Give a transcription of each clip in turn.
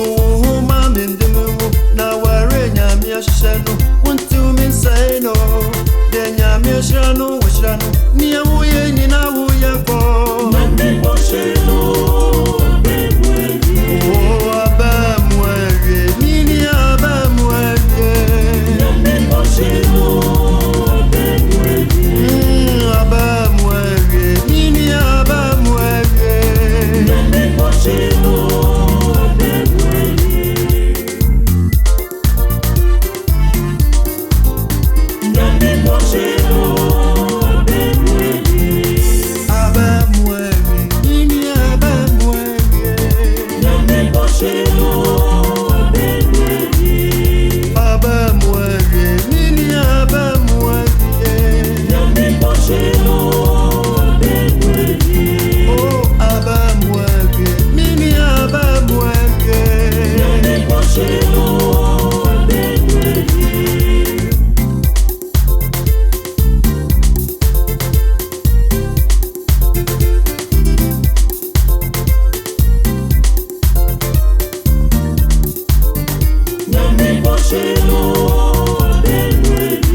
woman in the moon. Now we're in Yamia Shano. Want to mean say no. Then Yamia Shano, Shano. Near we in our Yako. Nami Boshelo. Oh, Abamwe, Nini Abamwe. Nami Boshelo. Abamwe, Nini Abamwe. Nami Boshelo.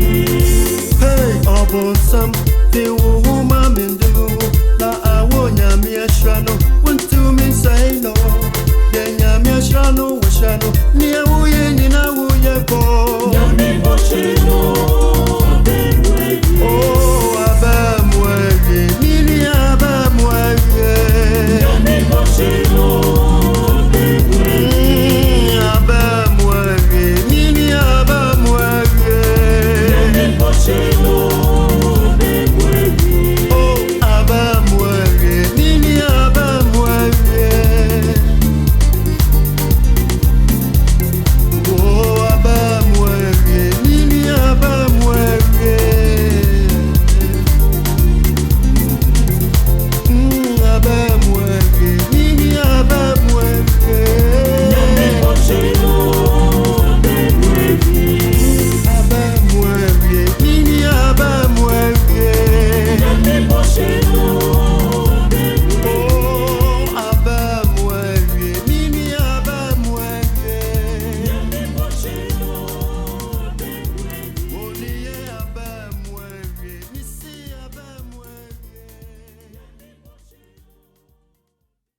Hey, Obosam, the woman in the moon. La Awonya Mia Shano, want to me say no. Then Yamia Shano, Shano, near